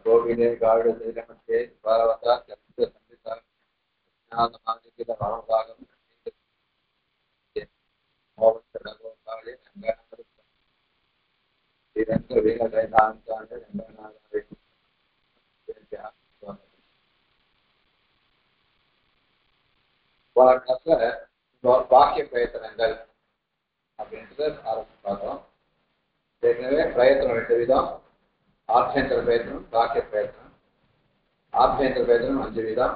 கோவிலே காடு சீரமத்தே பாவதா சப்த சந்திதா ஞானமாதிகில வரவாகம் மோகத்தடகோபாலே ரங்கநாத ஸ்ரீரங்க வீரகைதாந்தாண்ட ரங்கநாத பாக்கிய பிரயத்தனங்கள் அப்படின்றத ஆரம்பிச்சு பார்த்தோம். ஏற்கனவே பிரயத்தனம் 2 விதம். ஆபியந்தர பிரயத்தனம், பாக்கிய பிரயத்தனம். ஆபியந்தர பிரயத்தனம் 5 விதம்.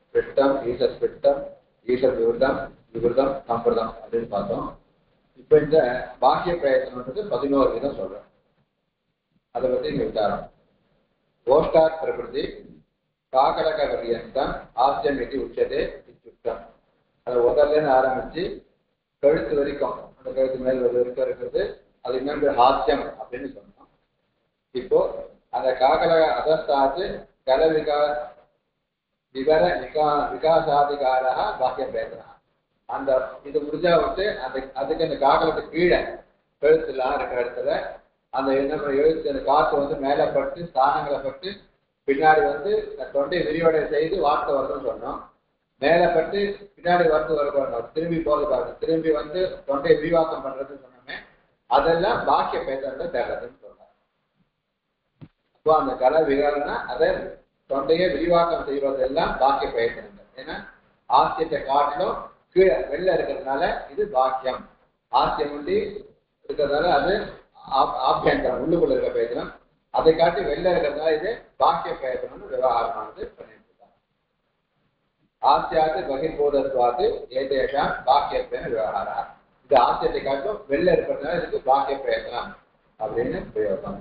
ஸ்பிருஷ்டம், ஈசஸ்பிருஷ்டம், ஈசத் விவருதம், விவருதம், சம்பிரதம் அப்படின்னு பார்த்தோம். இப்ப இந்த பாக்கிய பிரயத்தனம்ன்றது 11 விதம் சொல்றோம். அதை பத்தி இங்க விசாரம். கோஷ்டாத் பிரகிருதி காகலக பரியந்தம் ஆசியம் இது உச்சதே இச்சுத்தம். அதை உடல்ல ஆரம்பிச்சு கழுத்து வரைக்கும், அந்த கழுத்து மேல் வரைக்கும் இருக்கிறது அது இன்னொன்று ஹாஸ்யம் அப்படின்னு சொன்னோம். இப்போ அந்த காகலக அதஸ்தாத்து கலவிகா விவர விகாசாதிகாரா பாக்கிய பிரயத்தனா. அந்த இது முடிஞ்சா விட்டு அதுக்கு அந்த காகலத்துக்கு கீழே கழுத்துலாம் இருக்கிற இடத்துல அந்த என்ன எழுத்து அந்த காற்று வந்து மேலே பட்டு ஸ்தானங்களை பட்டு பின்னாடி வந்து தொண்டை விரிவடை செய்து வார்த்தை வருதுன்னு சொன்னோம். மேலே பட்டு பின்னாடி வரணும் திரும்பி போறது, திரும்பி வந்து தொண்டை விரிவாக்கம் பண்றதுன்னு சொன்னோமே, அதெல்லாம் பாக்கிய பிரயத்தனத்தை தேடுறதுன்னு சொல்றாங்க. அப்போ அந்த கலை விகாரம்னா அதை தொண்டையை விரிவாக்கம் செய்வதெல்லாம் பாக்கிய பிரயத்தனங்கள். ஏன்னா ஆசியத்தை காட்டிலும் கீழே வெளில இருக்கிறதுனால இது பாக்கியம். ஆசியம் வந்து இருக்கிறதுனால அது ஆபியந்தரம், உள்ளுக்குள்ள இருக்கிற பிரயத்தனம். அதை காட்டி வெளில இருக்கிறதுனால இது பாக்கிய பிரயத்தனம்னு விவகாரமானது பண்ணிட்டு இருக்காங்க. ஆசியாது பகிர்போதத்வாது ஏதேஷாம் பாக்கியத்தின விவகாரா. இது ஆசியத்தை காட்டிலும் வெளில இருக்கிறதுனால இதுக்கு பாக்கிய பிரயத்தனம் அப்படின்னு பிரயோகம்.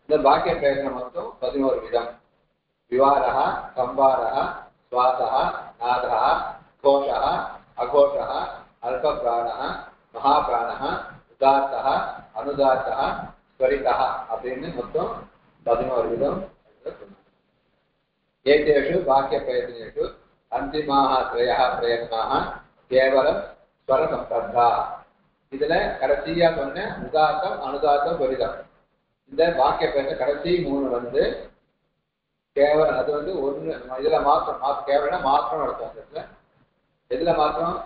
இந்த பாக்கிய பிரயத்தனம் மொத்தம் 11 விதம். விவாரா, சம்பாரா, சுவாசா, நாதா, கோஷா, அகோஷா, அல்ப பிராண, மகாபிராண, உதாத்தா, அனுதாத்தா, ஸ்வரிதா அப்படின்னு மொத்தம் 11 விதம். ஏதேஷு பாக்கிய பிரயத்தனேஷு அந்திமாக த்ரயः பிரயத்னாः கேவலம் ஸ்வர சம்பத்தா. இதுல கடைசியா சொன்ன உதாத்தம், அனுதாத்தம், ஸ்வரிதம். இந்த பாக்கிய பிரயத்தனம் கடைசி 3 வந்து கேவலம். அது வந்து ஒன்று இதுல மாத்திரம் கேவலம்னா மாத்திரம் நடத்தும். எதுல மாத்திரம்?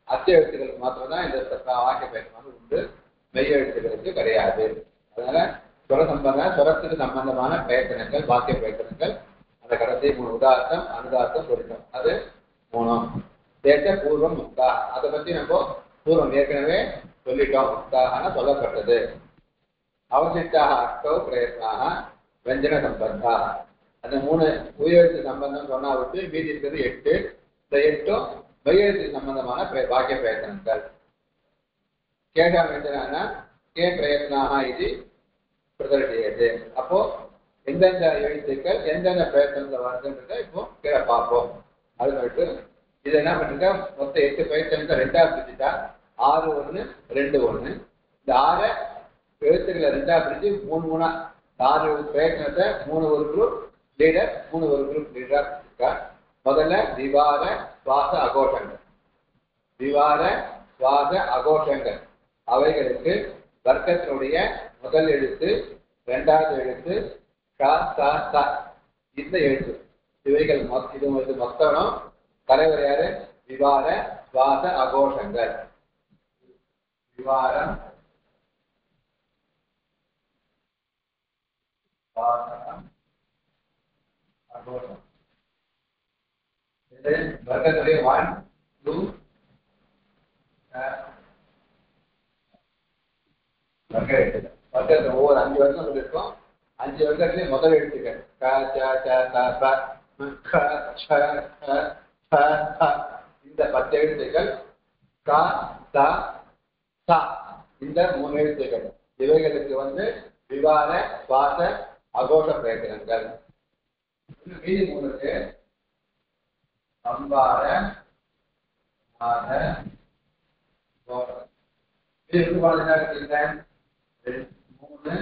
அச்ச எழுத்துக்களுக்கு மாத்திரம் தான் இந்த வாக்கிய பிரயத்தனம் உண்டு, மெய் எழுத்துக்களுக்கு கிடையாது. அதனால ஸ்வர சம்பந்தம், ஸ்வரத்துக்கு சம்பந்தமான பிரயத்தனங்கள் பாக்கிய பிரயத்தனங்கள் அந்த கடைசி 3 உதார்த்தம், அனுதார்த்தம், ஸ்வரிதம். அது 3. தேச பூர்வம் முக்தா. அதை பத்தி நம்ம பூர்வம் ஏற்கனவே சொல்லிட்டோம். முக்தாக சொல்லப்பட்டது. அவசித்தாக அஷ்டோ பிரயத்னாக வெஞ்சன சம்பந்தா. அந்த 3 உயர்த்து சம்பந்தம் சொன்னா விட்டு மீதி இருக்கிறது 8. இந்த 8ம் மெய்யெழுத்து சம்பந்தமான பாக்கிய பிரயத்தனங்கள். கேஷா வெஞ்சனா கே பிரயத்னாக இது பிரதர்ஷியது. அப்போ எந்தெந்த எழுத்துக்கள் எந்தெந்த பிரயத்தனத்தில் வருதுன்றத இப்போ கீழே பார்ப்போம். அது சொல்லிட்டு இது என்ன பண்ணிருக்க, மொத்தம் 8 பிரயத்தனங்கள் 2ஆ பிரிச்சுட்டா 6 1 2 1. இந்த 6 எழுத்துக்களை 2ஆ பிரிச்சு 3 3 6 பிரயத்தனத்தை 3 ஒரு குரூப் லீடர், 3 ஒரு குரூப் லீடரா பிரிச்சிருக்கா. முதல்ல விவார சுவாச அகோஷங்கள். விவார சுவாச அகோஷங்கள் அவைகளுக்கு வர்க்கத்தினுடைய முதல் எழுத்து, 2வது எழுத்து இந்த எழுத்து, இவைகள் இது மொத்தம் தலைவர் யாரு? விவார சுவாச அகோஷங்கள். விவாரம் அகோஷம். இது வர்க்கத்துடைய 1 2 வர்க்க எழுத்துக்கள். வர்க்கத்துல ஒவ்வொரு 5 வருஷம் சொல்லியிருக்கோம். 5 வருஷத்துலயே முதல் எழுத்துக்கள் க ச ச த ப க ச க த த. இந்த 10 எழுத்துக்கள் க த ச. இந்த 3 எழுத்துக்கள் இவைகளுக்கு வந்து விவார சுவாச அகோஷ பிரயத்தனங்கள். மீதி 3க்கு சம்பார நாத கோஷம். இது என்ன இருக்குங்க? 3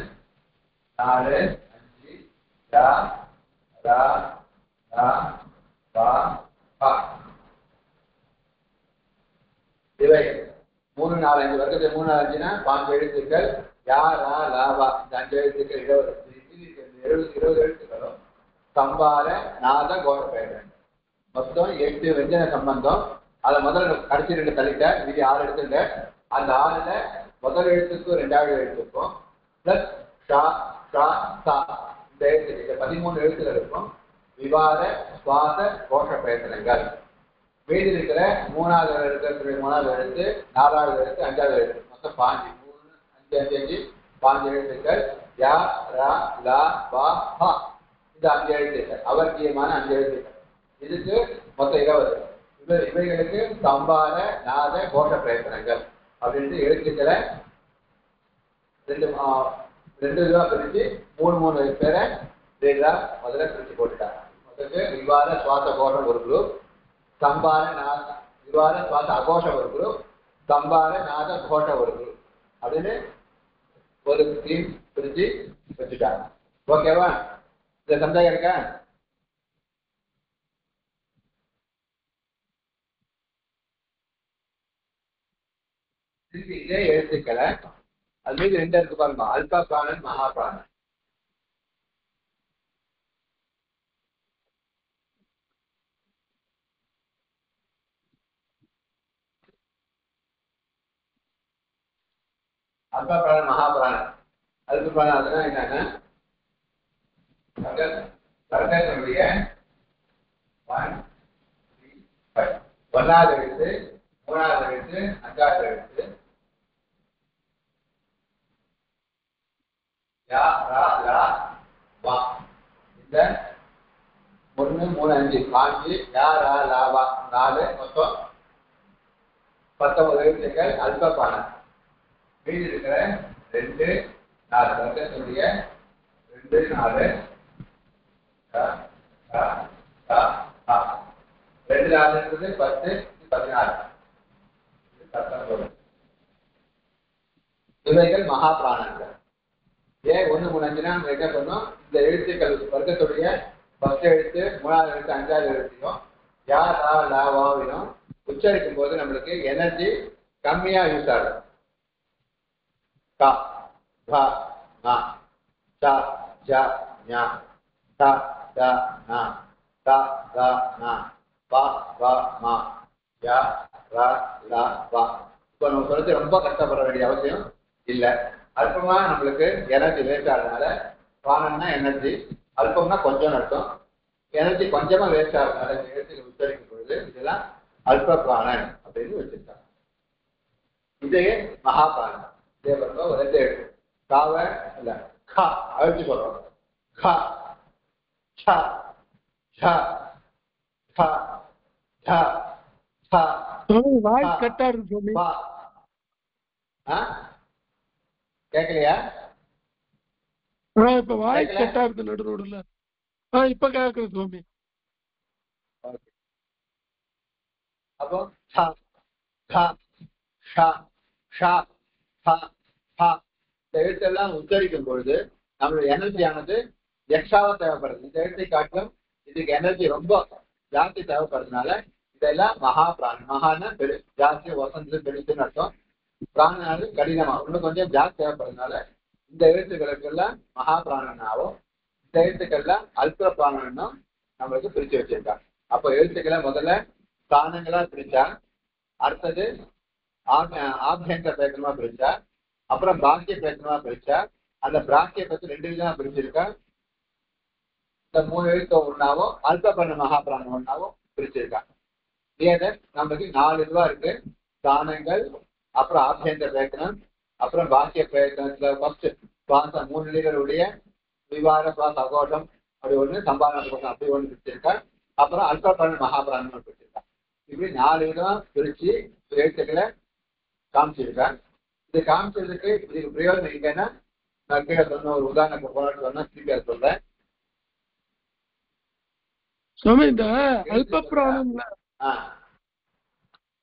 4 5 ர ர ர ப ப. இவை 3 4 5 வர்க்கத்தில் 3 4 5னா 5 எழுத்துக்கள். யா ரா லா வா. இந்த 5 எழுத்துக்கள் 20 எழுத்துக்களும் சம்பார நாத கோஷ பிரயத்தனங்கள். மொத்தம் 8 வெஞ்சன சம்பந்தம். அதை முதல்ல கடைசி 2 தள்ளிட்ட, மீதி 6 எடுத்துங்க. அந்த 6ல முதல் எழுத்துக்கும் 2வது எழுத்துக்கும் பிளஸ் ஷா ஷா சா இந்த எழுத்து 13 எழுத்துல இருக்கும் விவார சுவாச கோஷ பிரயத்தனங்கள். மீதி இருக்கிற 3வது எழுத்து 3வது எழுத்து 4வது எழுத்து 5வது எழுத்து மொத்தம் 5 3 5 5 5 எழுத்துக்கள் யா ரா லா பா ஹா. இந்த 5 எழுத்துக்கள் அவர்கியமான 5 எழுத்துக்கள். இதுக்கு மொத்தம் 20. இவைகளுக்கு சம்பார நாத கோஷ பிரயத்தனங்கள் அப்படின்ட்டு எழுத்துக்களை 2 இதுவா பிரிச்சு 3 பேரை 2 முதல்ல பிரிச்சு போட்டுட்டாங்க. மொத்தத்துக்கு விவார சுவாச கோஷம் ஒரு குரூப், சம்பார விவார சுவாச அகோஷம் ஒரு குரூப், சம்பார நாத கோஷ ஒரு குரூப் அப்படின்னு ஒரு டீம் பிரிச்சு வச்சுட்டாங்க. ஓகேவா? இந்த சந்தேகம் இருக்கா? இதே எழுத்துக்களை அது மீது 2 இருக்கு பாருங்க, அல்ப பிராணன் மகா பிராணன். அல்ப பிராணன் மகா பிராணன். அல்ப பிராணன் அதுனா என்னன்னா சர்க்கனுடைய 1 3 5 1வது எழுத்து 3வது எழுத்து 5வது எழுத்து யா ரா லா வா. இந்த 1 3 5 5 யா ரா லா வா 4 மொத்தம் 19 எழுத்துக்கள் அல்ப பிராணன். மீதி இருக்கிற 2 4 சர்க்கனுடைய 2 4 2 4 என்பது 10 16 19. இவைகள் மகா பிராணங்கள். ஏன் 1 3 5னா நம்ம என்ன சொன்னோம்? இந்த எழுத்துக்கள் வர்க்கத்துடைய ஃபர்ஸ்ட் எழுத்து 3வது எழுத்து 5வது எழுத்தையும் யா ரா லா வாவிலும் உச்சரிக்கும் போது நம்மளுக்கு எனர்ஜி கம்மியா யூஸ் ஆகும். கா பா நா சா ஜா ஞா தா தா நா தா தா நா பா வா மா யா ரா லா வா. இப்போ நம்ம சொல்றது ரொம்ப கஷ்டப்பட வேண்டிய அவசியம் இல்லை. அல்பமா நம்மளுக்கு எனர்ஜி வேஸ்ட் ஆகிறதுனால, பிராணம்னா எனர்ஜி, அல்பம்னா கொஞ்சம் அர்த்தம். எனர்ஜி கொஞ்சமா வேஸ்ட் ஆகிறதுனால இந்த எழுத்துக்கள் உச்சரிக்கும் பொழுது இதெல்லாம் அல்ப பிராணன் அப்படின்னு வச்சிருக்காங்க. இதே மகா பிராணன். இதே பாருங்க, ஒரு 2 எழுத்து காவ இல்ல கா அழுத்தி சொல்றோம். கா சா சா சா சா சா. வாய்ஸ் கட்டா இருக்கு சுவாமி. கேட்கலையா? இப்ப வாய்ஸ் கட்டா இருக்கு நடு ரோடுல. இப்ப கேக்குது சுவாமி. அப்போ சா சா ஷா ஷா சா சா இந்த எழுத்தெல்லாம் உச்சரிக்கும் பொழுது நம்மளுடைய எனர்ஜியானது எக்ஸ்ட்ராவா தேவைப்படுது. இந்த எழுத்தை காட்டிலும் இதுக்கு எனர்ஜி ரொம்ப ஜாஸ்தி தேவைப்படுறதுனால இதெல்லாம் மகா பிராணன். மகான பெரு ஜாஸ்தி, வசந்து பெருசுன்னு அர்த்தம். பிராணனானது கடினமா இன்னும் கொஞ்சம் ஜாஸ்தி தேவைப்படுறதுனால இந்த எழுத்துக்களுக்கெல்லாம் மகா பிராணனாவும் இந்த எழுத்துக்கள்லாம் அல்ப பிராணனும் நம்மளுக்கு பிரிச்சு வச்சிருக்காங்க. அப்போ எழுத்துக்களை முதல்ல ஸ்தானங்களா பிரிச்சா, அடுத்தது ஆபியங்க பிரயத்தனமா பிரிச்சா, அப்புறம் பாக்கிய பிரயத்தனமா பிரிச்சா, அந்த பிராக்கியத்தை 2 விதமா பிரிச்சிருக்கா. இந்த 3 எழுத்து ஒன்னாவும் அல்ப பிராண மகா பிராணம் ஒன்னாவும் பிரிச்சிருக்காங்க. ஏதோ நமக்கு 4 இதுவா இருக்கு. ஸ்தானங்கள், அப்புறம் ஆபியங்க பிரயத்தனம், அப்புறம் பாக்கிய பிரயத்தனத்துல ஃபர்ஸ்ட் சுவாசம் 3 நிலைகளுடைய விவார சுவாச அகோஷம் அப்படி ஒண்ணு, சம்பாரண கோஷம் அப்படி ஒண்ணு பிரிச்சிருக்கா. அப்புறம் அல்ப பிராண மகா பிராணம் பிரிச்சிருக்கா. இப்படி 4 விதமா பிரிச்சு எழுத்துக்களை காமிச்சிருக்காங்க. இது காமிச்சதுக்கு இதுக்கு பிரயோஜனம் இல்லைன்னா நான் கீழே சொன்ன ஒரு உதாரணம் சொன்னா திருப்பி சொல்றேன். சுவாமி இந்த அல்ப பிராணம்ல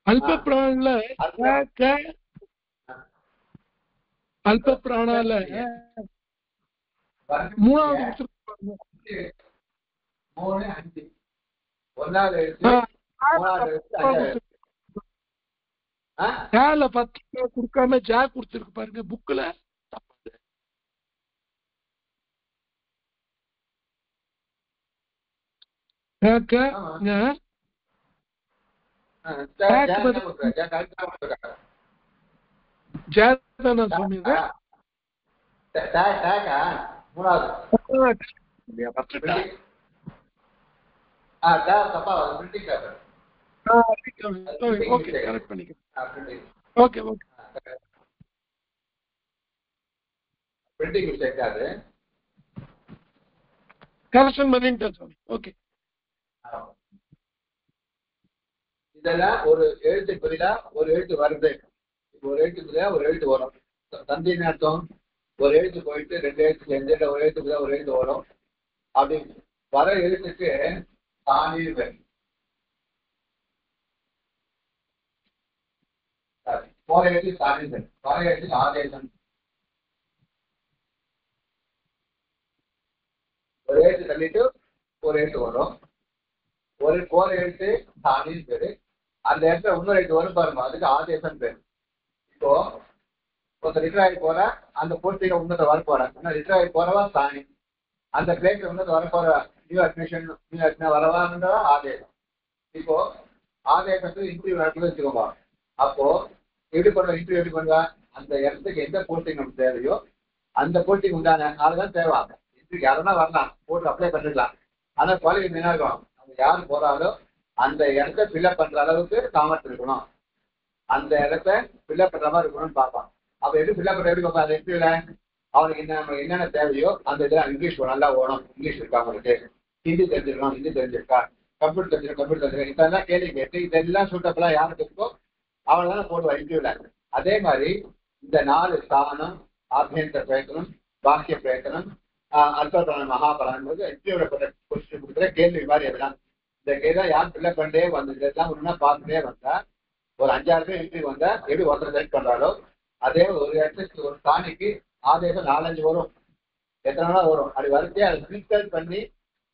அல்ப பிராணம்ல அல்ப பிராணால 3வது 3 5 1வது எழுத்து 3வது எழுத்து 5வது 10 கொடுக்காம ஜா கொடுத்துருக்கு பாருங்க புக்ல. ஜாதானா சுவாமி இது மூணாவது ஓகே கரெக்ட் பண்ணிக்கிறேன். ஓகே ஓகே பிரிண்டிங் மிஸ்டேக் அது கரெக்ஷன் பண்ணிட்டேன் சுவாமி. ஓகே இதெல்லாம் ஒரு எழுத்து குறிதா ஒரு எழுத்து வருது. ஒரு எழுத்து குறிதா ஒரு எழுத்து வரும். தந்தின்னு அர்த்தம் ஒரு எழுத்து போயிட்டு ரெண்டு எழுத்து சேர்ந்து ஒரு எழுத்து குறிதா ஒரு எழுத்து வரும். அப்படி வர எழுத்துக்கு தானி போற எழுத்து தானி வர எழுத்துக்கு ஆதேசம். ஒரு எழுத்து தள்ளிட்டு ஒரு எழுத்து வரும். ஒரு போற எழுத்து தானின்னு பேரு. அந்த இடத்துல இன்னொரு எழுத்து வரும் பாருங்க, அதுக்கு ஆதேசம் பேரு. இப்போ ஒருத்தர் ரிட்டர் போற அந்த போஸ்டிங்க இன்னொரு வர போறேன். ரிட்டர் போறவா தானி, அந்த பிளேஸ்ல இன்னொரு வர போற நியூ அட்மிஷன் வரவான்ற ஆதேசம். இப்போ ஆதேசத்துக்கு இன்டர்வியூ நடக்குது வச்சுக்கோங்க. அப்போ எப்படி பண்ணுவா இன்டர்வியூ எப்படி பண்ணுவா, அந்த இடத்துக்கு எந்த போஸ்டிங் நமக்கு தேவையோ அந்த போஸ்டிங் உண்டான ஆளுதான் தேவாங்க. இன்டர்வியூ யாருன்னா வரலாம், போட்டு அப்ளை பண்ணிக்கலாம். ஆனா குவாலிஃபிகேஷன் என்ன இருக்கும், அவங்க யாரு போறாலோ அந்த இடத்த ஃபில்அப் பண்ற அளவுக்கு சாமர்த்தியம் இருக்கணும். அந்த இடத்த ஃபில்அப் பண்ற மாதிரி இருக்கணும்னு பார்ப்பான். அப்ப எப்படி ஃபில்அப் பண்ற எப்படி பார்ப்பான், அந்த இன்டர்வியூல அவனுக்கு என்னென்ன தேவையோ அந்த இதெல்லாம் இங்கிலீஷ் நல்லா ஓடும், இங்கிலீஷ் இருக்கா அவங்களுக்கு, ஹிந்தி தெரிஞ்சிருக்கணும், ஹிந்தி தெரிஞ்சிருக்கா, கம்ப்யூட்டர் தெரிஞ்சிருக்கோம், கம்ப்யூட்டர் தெரிஞ்சிருக்கோம், இதெல்லாம் கேள்வி கேட்டு இதெல்லாம் சூட்டப்பெல்லாம் யாருக்கு இருக்கோ அவனை தானே போடுவான் இன்டர்வியூல. அதே மாதிரி இந்த 4 ஸ்தானம், ஆபியந்தர பிரயத்தனம், பாக்கிய பிரயத்தனம், அல்பபிராணம், மகாபிராணம் இன்டர்வியூல கொடுக்குற கேள்வி மாதிரி எல்லாம். இந்த கேள்வி யார் ஃபில்அப் பண்ணே வந்து இதெல்லாம் ஒன்னா பார்த்துட்டே வந்தா ஒரு 5-6 பேர் இன்டர்வியூ வந்தா எப்படி ஒருத்தர் செலக்ட் பண்றாலோ அதே ஒரு இடத்துக்கு ஒரு ஸ்தானிக்கு ஆதேசம் 4-5 வரும், எத்தனை நாள் வரும். அப்படி வரிசையா அதை ஃபில்டர் பண்ணி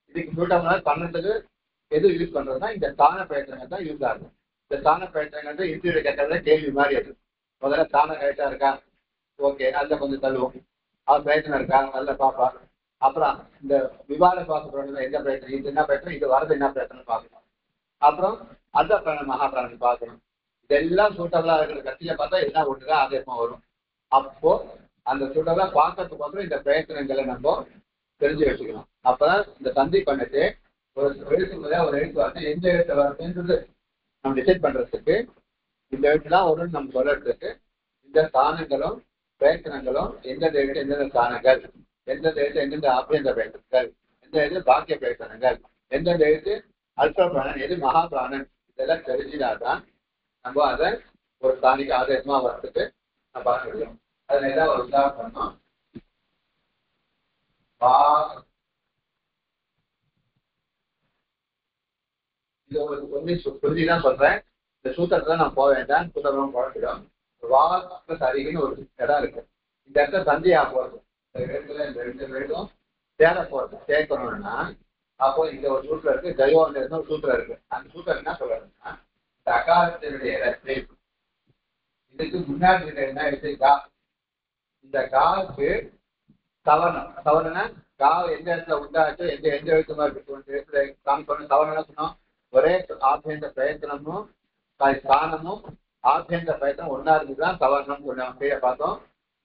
இதுக்கு சூட்டம்னால பண்ணதுக்கு எது யூஸ் பண்றதுன்னா இந்த ஸ்தான பிரயத்தனங்கள் தான் யூஸ் ஆகும். இந்த ஸ்தான பிரயத்தனங்கள் இன்டர்வியூல கேட்கறத கேள்வி மாதிரி அது. முதல்ல ஸ்தானம் கரெக்டா இருக்கா, ஓகே அதுல கொஞ்சம் தள்ளுவோம். அவர் பிரயத்தனம் இருக்கா நல்ல பாப்பா. அப்புறம் இந்த விவாத பார்க்க எந்த பிரயத்தனம், இது என்ன பிரயத்தனம், இது வரது என்ன பிரயத்தனம் பார்க்கணும். அப்புறம் அந்த பிராணம் மகாபிராணம் பார்க்கணும். இதெல்லாம் சூட்டபிளா இருக்கிற கட்சியில பார்த்தா இதெல்லாம் ஒண்ணுதான் ஆதேசமா வரும். அப்போ அந்த சூட்டபிளா பார்க்கறதுக்கு அப்புறம் இந்த பிரயத்தனங்களை நம்ம தெரிஞ்சு வச்சுக்கணும். அப்பதான் இந்த சந்தி பண்ணிட்டு ஒரு எழுத்து முறையா ஒரு எழுத்து வார்த்தை எந்த எழுத்து வருதுன்றது நம்ம டிசைட் பண்றதுக்கு இந்த எழுத்துலாம் வரும்னு நம்ம சொல்றதுக்கு இந்த ஸ்தானங்களும் பிரயத்தனங்களும் எந்தெந்த எழுத்து எந்தெந்த ஸ்தானங்கள், எந்தெந்த எழுத்து எந்தெந்த ஆபியந்த பிரயத்தனங்கள், எந்த எழுத்து பாக்கிய பிரயத்தனங்கள், எந்தெந்த எழுத்து அல்ப பிராணன் எது மகா பிராணன், இதெல்லாம் தெரிஞ்சுனாதான் நம்ம அதை ஒரு ஸ்தானிக்கு ஆதேசமா வர்றதுக்கு நம்ம பார்க்க முடியும். அதுல ஏதாவது ஒரு உதாரணம் பண்ணோம். இது உங்களுக்கு கொஞ்சம் புரிஞ்சுதான் சொல்றேன். இந்த சூத்திரத்துல நான் போக வேண்டாம், சூத்திரம் குழப்பிடும். வாக்கு சரின்னு ஒரு இடம் இருக்கு. இந்த இடத்துல சந்தியா போறது, இந்த ரெண்டு பேரும் சேர போறது சேர்க்கணும்னா அப்போ இந்த ஒரு சூத்திரம் இருக்கு, ஜெயோன்னு ஒரு சூத்திரம் இருக்கு. அந்த சூத்திரம் என்ன சொல்றதுன்னா இந்த அகாரத்தினுடைய இடத்தை இதுக்கு முன்னாடி இருக்க என்ன எடுத்துக்கா, இந்த காவுக்கு சவரணம். சவரணம்னா காவு எந்த இடத்துல உண்டாச்சு, எந்த எழுத்து மாதிரி இருக்கு சவரணம் சொன்னோம். ஒரே ஆபியந்த பிரயத்தனமும் ஸ்தானமும் ஆபியந்த பிரயத்தனம் ஒன்னா இருக்குதான் சவரணம் சொன்னோம். கீழே பார்த்தோம்,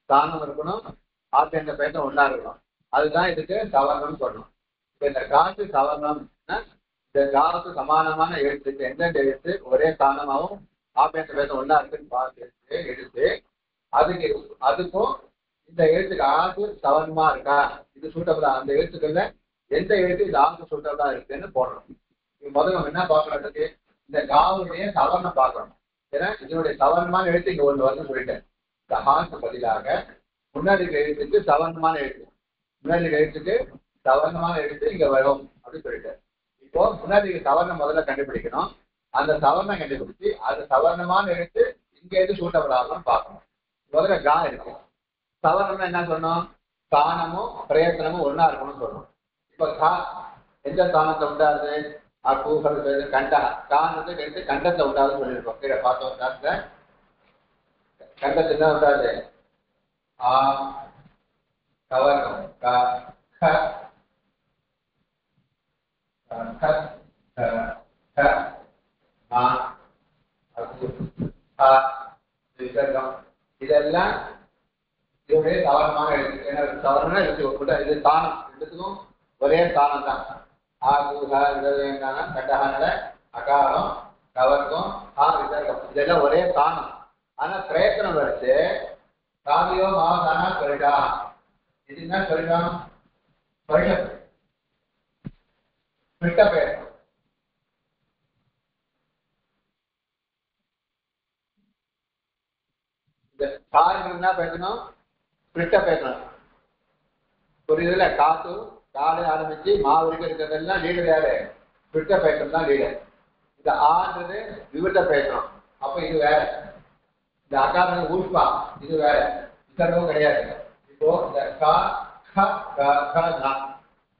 ஸ்தானம் இருக்கணும், ஆபியந்த பிரயத்தனம் ஒன்னா இருக்கணும். அதுதான் இதுக்கு சவரணம் சொல்லணும். இப்ப இந்த காசு சவரணம்னா இந்த காசுக்கு சமானமான எழுத்துக்கு எந்தெந்த எழுத்து ஒரே ஸ்தானமாகவும் ஆபியந்த பிரயத்தனம் ஒன்னா இருக்குன்னு பார்த்து எடுத்து அதுக்கும் இந்த எழுத்துக்கு ஆகு சவரணமா இருக்கா, இது சூட்டபிளா, அந்த எழுத்துக்கள்ல எந்த எழுத்து இந்த ஆகு சூட்டபிளா இருக்குன்னு போடணும். முதல்ல என்ன பார்க்கறதுக்கு இந்த காவுடைய சவரணம் பார்க்கணும். ஏன்னா இதனுடைய சவரணமான எழுத்து இங்க ஒன்று வந்து சொல்லிட்டேன். இந்த ஹாக்கு பதிலாக முன்னாடி எழுத்துக்கு சவரணமான எழுத்து, முன்னாடி எழுத்துக்கு சவரணமான எழுத்து இங்க வரும் அப்படின்னு சொல்லிட்டேன். இப்போ முன்னாடி சவரணம் முதல்ல கண்டுபிடிக்கணும். அந்த சவரணம் கண்டுபிடிச்சு அது சவரணமான எழுத்து இங்க எது சூட்டபிள் ஆகணும்னு பார்க்கணும். முதல்ல கா இருக்கு, சவரணம்னா என்ன சொல்லணும், ஸ்தானமும் பிரயத்தனமும் ஒன்னா இருக்கணும்னு சொல்லணும். இப்ப கா எந்த ஸ்தானத்தை உண்டாது, கண்டா காரணத்தை எடுத்து கண்டத்தை உண்டாதுன்னு சொல்லியிருக்கோம். கீழே பார்த்தோம் காலத்துல கண்டத்துல உண்டாது ஆ கவர்ணம் வரணும் இது தானம் ரெண்டுத்துக்கும் ஒரே தானம் தான். கட்டகான அகாரம் கவர்க்கம் விசர்க்கம் இதெல்லாம் ஒரே தானம். ஆனா பிரயத்தனம் வரைச்சு காவியோ மாதானா சொல்லிட்டா இது என்ன சொல்லிட்டான் விட்ட பிரயத்தனம். இந்த காரணம் என்ன பேசணும் விட்ட பேசணும். புரியுதுல? காத்து காலை ஆரம்பிச்சு வரைக்கும் இருக்கிறதெல்லாம் லீடர் யாரு? விட்ட பேசணும் தான் லீடர். இந்த ஆன்றது விவிட்ட பேசணும். அப்ப இது வேற. இந்த அகாரம் ஊஷ்பா இது வேற. விசர்க்கம் கிடையாது. இப்போ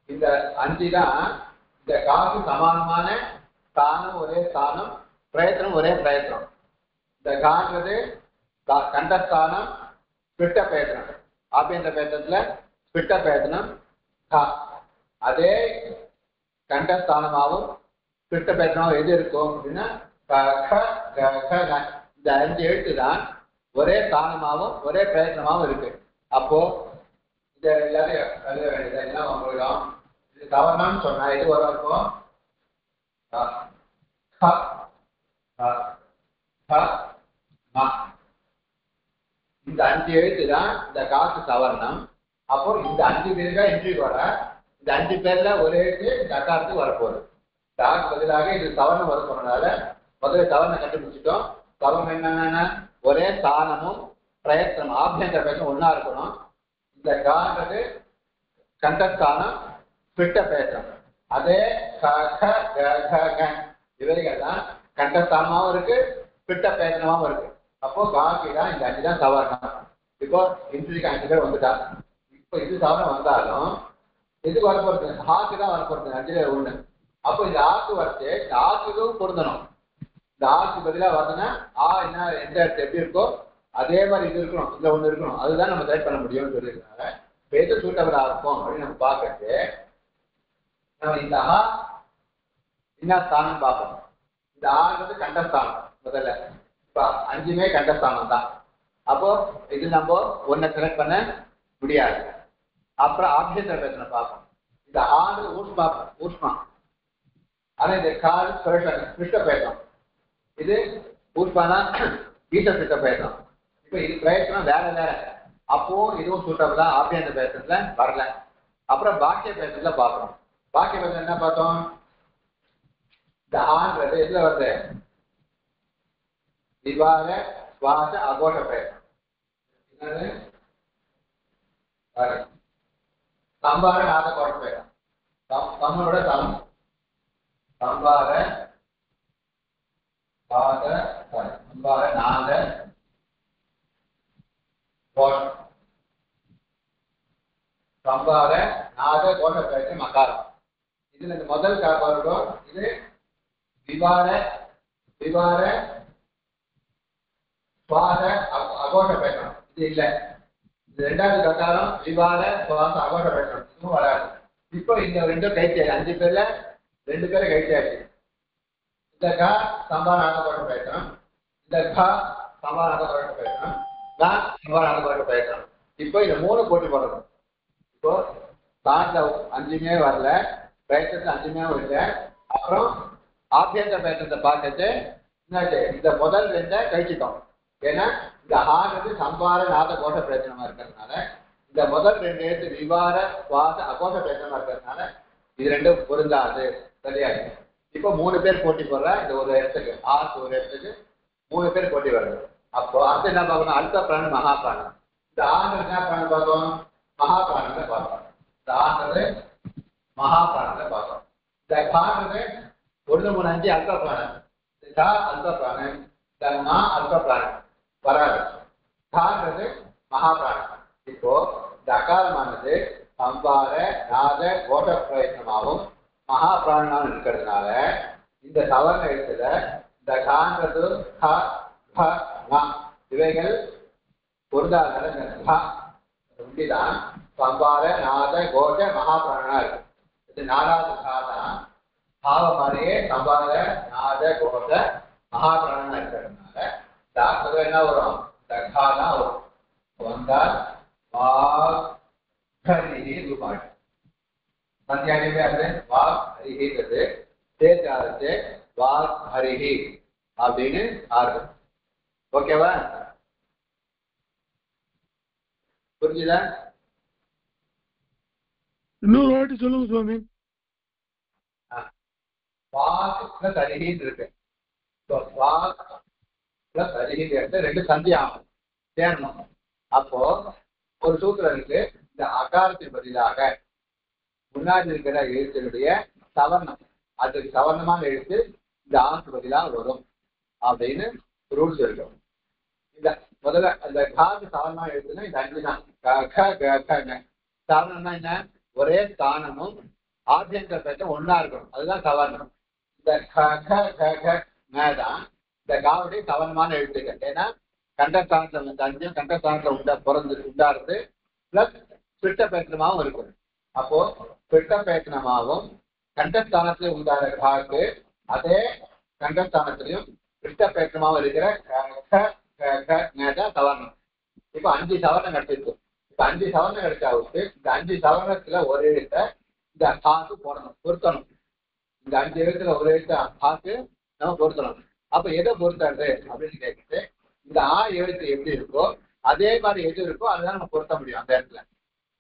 இந்த 5 தான் இந்த காசு சமானமான ஸ்தானம் ஒரே ஸ்தானம், பிரயத்தனம் ஒரே பிரயத்தனம். இந்த கான்றது கண்டஸ்தானம் ஸ்பிட்ட பிரயத்தனம். ஆபியந்த பிரயத்தனத்துல ஸ்பிட்ட பிரயத்தனம் கா. அதே கண்டஸ்தானமாகவும் ஸ்பிட்ட பிரயத்தனமாகவும் எது இருக்கும் அப்படின்னா இந்த 5 எழுத்து தான் ஒரே ஸ்தானமாகவும் ஒரே பிரயத்தனமாகவும் இருக்கு. அப்போ இந்த எல்லாத்தையும் எழுத வேண்டியது என்ன உங்களுக்கு இது கவர்னம்னு சொன்னா எது வரும்? இருக்கும் இந்த 5 எழுத்து தான் இந்த காசு சவர்ணம். அப்போ இந்த 5 பேர் தான் என்ட்ரி வர. இந்த 5 பேர்ல ஒரு எழுத்து இந்த அக்காரத்துக்கு வரப்போகுது. டாக்கு பதிலாக இது சவர்ணம் வர போனதால முதல்ல சவர்ணம் கண்டுபிடிச்சிட்டோம். சவர்ணம் என்னன்னா ஒரே ஸ்தானமும் பிரயத்தனம் ஆபியந்தர பிரயத்தனம் ஒன்னா இருக்கணும். இந்த கான்றது கண்டஸ்தானம் ஸ்பிட்ட பிரயத்தனம். அதே இவைகள் தான் கண்டஸ்தானமாகவும் இருக்கு ஸ்பிட்ட பிரயத்தனமாகவும் இருக்கு. அப்போ காக்கி தான் இந்த 5 தான் சவர்ணம். இப்போ இன்ட்ரிக்கு 5 பேர் வந்துட்டாங்க. இப்போ இது சவர்ணம் வந்தாலும் எதுக்கு வரப்போறது? ஆக்கு தான் வரப்போறது. 5ல 1. அப்போ இந்த ஆக்கு வரைச்சு இந்த ஆக்குக்கும் பொருந்தணும். இந்த ஆக்கு பதிலாக வரதுன்னா என்ன எந்த இடத்து எப்படி இருக்கோ அதே மாதிரி இது இருக்கணும். இதுல 1 இருக்கணும். அதுதான் நம்ம செலக்ட் பண்ண முடியும்னு சொல்லியிருக்காங்க. இப்போ எது சூட்டபிளா இருக்கும் அப்படின்னு நம்ம பார்க்கறது நம்ம இந்த என்ன ஸ்தானம் பார்ப்போம். இந்த ஆன்றது கண்டஸ்தானம் முதல்ல. இப்போ 5மே கண்டஸ்தானம் தான். அப்போ இது நம்ம 1 செலக்ட் பண்ண முடியாது. அப்புறம் ஆபியந்தர பிரயத்தனம் பார்ப்போம். இந்த ஆன்றது ஊஷ்மா. ஆனா இந்த கால் ஸ்பிட்ட பிரயத்தனம். இது ஊஷ்மானா ஈசப்பிட்ட பிரயத்தனம். இப்போ இது பிரயத்தனம் வேற வேற. அப்போ இதுவும் சூட்டபிளா ஆபியந்தர பிரயத்தனத்துல வரல. அப்புறம் பாக்கிய பிரயத்தனத்துல பார்க்கணும். பாக்கிய பிரயத்தனம் என்ன பார்த்தோம்? இந்த ஆன்றது எதுல வருது? விவாக சுவாச அகோஷ பிரயத்தனம். என்னது? சம்பார நாத கோஷ பிரயத்தனம். தமிழோட தம் சம்பார சம்பார நாத கோஷம். சம்பார நாத கோஷ பிரயத்தனம் அகாரம். இதுல இந்த முதல் காரம் இது விவார சுவாச அகோஷ பிரயத்தனம். இது இல்ல. இது 2வது ககாரம் விவார சுவாச அகோஷ பிரயத்தனம். இதுவும் வராது. இப்போ இந்த 2 கைச்சாச்சு. 5 பேர்ல 2 பேரை கைச்சாச்சு. இந்த கா சம்பார கோஷ பிரயத்தனம், இந்த கா சம்பார கோஷ பிரயத்தனம், சம்பார கோஷ பிரயத்தனம். இப்போ இந்த 3 போட்டி போடணும். இப்போ தாண்ட 5மே வரல, பிரயத்தனத்துல 5மே இல்லை. அப்புறம் ஆபியந்தர பிரயத்தனத்தை பார்த்துட்டு என்னாச்சு? இந்த முதல் 2 கழிச்சிட்டோம். ஏன்னா இந்த ஆனது சம்பார நாத கோஷ பிரயத்தனமா இருக்கிறதுனால இந்த முதல் 2 எழுத்து விவார சுவாச அகோஷ பிரயத்தனமா இருக்கிறதுனால இது 2 பொருந்தாது. சரியாது. இப்போ 3 பேர் போட்டி போடுற இந்த ஒரு இடத்துக்கு ஒரு இடத்துக்கு 3 பேர் போட்டி வருது. அப்போ அடுத்து என்ன பார்க்கணும்? அல்ப பிராணம் மகா பிராணம். இந்த ஆனது என்ன பிராணம் பார்த்தோம்? மகா பிராணத்தை பார்த்தோம். இந்த ஆனது மகா பிராணத்தை பார்த்தோம். இந்த கானது 1, 3, 5 அல்ப பிராணம். இந்த அல்ப பிராணம், இந்த மா அல்ப பிராணம் வராது. கான்றது மகா பிராணம். இப்போ இந்த அகாரமானது சம்பார நாத கோஷ பிரயத்தனமாகவும் மகா பிராணனாகவும் இருக்கிறதுனால இந்த சவர்ண எழுத்துல இந்த கான்றது இவைகள் பொருந்தாதான் சம்பார நாத கோஷ மகா பிராணனா இருக்கு. இது 4வது காதான் பாவ மாதிரியே சம்பார நாத கோஷ மகா பிராணனா இருக்கிறதுனால டாக்டர் என்ன வரும்? இந்த கா தான் வரும். வந்தால் ஹரிஹி ரூபாய் மத்தியானமே அது வாக் ஹரிஹிங்கிறது சேர்த்து வாக் ஹரிஹி அப்படின்னு ஆகும். ஓகேவா? புரிஞ்சுதா? இன்னொரு வாட்டி சொல்லுங்க சுவாமி. வாக் பிளஸ் ஹரிஹின்னு இருக்கு. வாக் பிளஸ் ஹரிஹிங்கிறது ரெண்டு சந்தியாகும் சேரணும். அப்போ ஒரு சூத்திரம் இருக்கு. இந்த அகாரத்தின் பதிலாக முன்னாடி இருக்கிற எழுத்தினுடைய சவர்ணம், அதுக்கு சவர்ணமான எழுத்து இந்த ஆக்கு பதிலாக வரும் அப்படின்னு ரூல்ஸ் இருக்கும். இந்த முதல்ல அந்த காக்கு சவர்ணமா எழுத்துனா இந்த 5 தான். சவர்ணம்னா என்ன? ஒரே ஸ்தானமும் ஆத்தியந்த பேச்சம் ஒன்னா இருக்கணும், அதுதான் சவர்ணம். இந்த தான் இந்த காவுடைய சவர்ணமான எழுத்துக்கள். ஏன்னா கண்டஸ்தானத்துல 5 கண்டஸ்தானத்துல உண்டாருது பிளஸ் பிட்ட பேச்சனமாவும் இருக்கும். அப்போ பிட்ட பேச்சனமாவும் கண்டஸ்தானத்துல உண்டான காக்கு அதே கண்டஸ்தானத்திலையும் பிட்ட பேச்சனமாவும் இருக்கிற சவர்ணம். இப்ப 5 சவர்ணம் கிடைச்சிருக்கு. இப்ப 5 சவர்ணம் கிடைச்சாவுக்கு இந்த 5 சவர்ணத்துல ஒரு எழுத்தை இந்த காக்கு போடணும், பொருத்தணும். இந்த 5 எழுத்துல ஒரு எழுத்து காக்கு நம்ம பொருத்தணும். அப்ப எதை பொருத்தது அப்படின்னு கேட்குது. இந்த எழுத்து எப்படி இருக்கோ அதே மாதிரி எது இருக்கோ அதுதான் நம்ம பொருத்த முடியும் அந்த இடத்துல.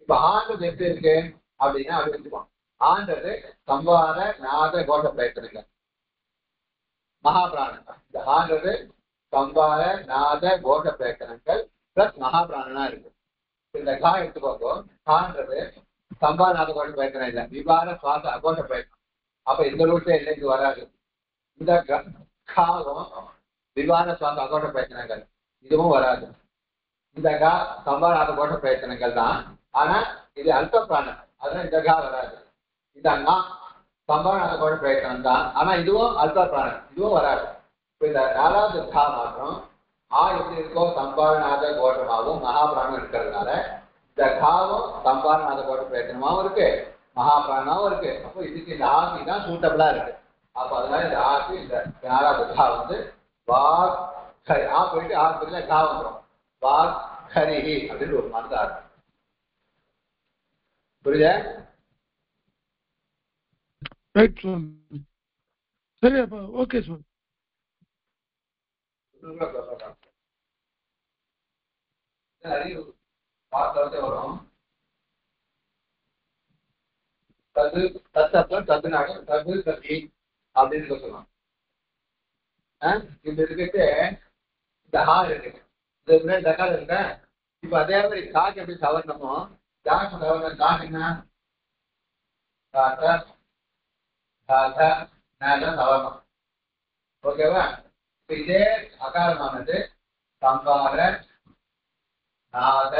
இப்ப ஆண்டது எப்படி இருக்கு அப்படின்னா அப்படி வச்சுக்கோம். ஆண்டது சம்பாத நாத கோஷ பிரயத்தனங்கள் மகாபிராணம். இந்த ஆண்டது சம்பாத நாத கோஷ பிரயத்தனங்கள் பிளஸ் மகாபிராணனா இருக்கு. இந்த கா எடுத்துக்கோங்க. கான்றது சம்பாத நாத கோஷ பிரயத்தனம் இல்லை, விவாத சுவாச அகோஷ பிரயத்தனம். அப்ப இந்த ரூல்ஸே இல்லைக்கு வராது. இந்த காவும் விவாத சுவாச அகோஷ பிரயத்தனங்கள் இதுவும் வராது. இந்த கா சம்பாத கோஷ பிரயத்தனங்கள் தான். ஆனா இது அல்ப பிராணம், அதனால இந்த கா வராது. இந்த சம்பாத கோஷ பிரயத்தனம் தான், ஆனா இதுவும் அல்ப பிராணம், இதுவும் வராது. இப்ப இந்த 4வது கா மாத்திரம் எப்படி இருக்கோ சம்பாதநாத கோஷமாகவும் மகாபிராணம் இருக்கிறதுனால இந்த காவும் சம்பாதநாத கோஷ பிரயத்தனமாவும் இருக்கு, மகாபிராணமாவும் இருக்கு. அப்போ இதுக்கு இந்த ஆசி தான் சூட்டபிளா இருக்கு. அப்ப அதனால இந்த ஆசி இந்த 4வது கா வந்து வாக் போயிட்டு ஆசிரியர்ல கா வந்துடும். வாக் ஹரிஹி அப்படின்னு ஒரு மருந்து ஆகும். புரியுதா? ரைட் சுவாமி. சரி அப்ப ஓகே சுவாமி. வரும் தது தத்தம் தத்துனாக தது தத்தி அப்படின்னு சொல்லலாம். இந்த இதுக்கு இந்த ஹா இருக்கு, இது முன்னாடி தக்கால இருக்க. இப்ப அதே மாதிரி காக்கு எப்படி சவர்ணமோ காக்கு சவர்ணம் காக்கு என்ன சவர்ணம். ஓகேவா? இதே அகாரமானது சம்பார நாத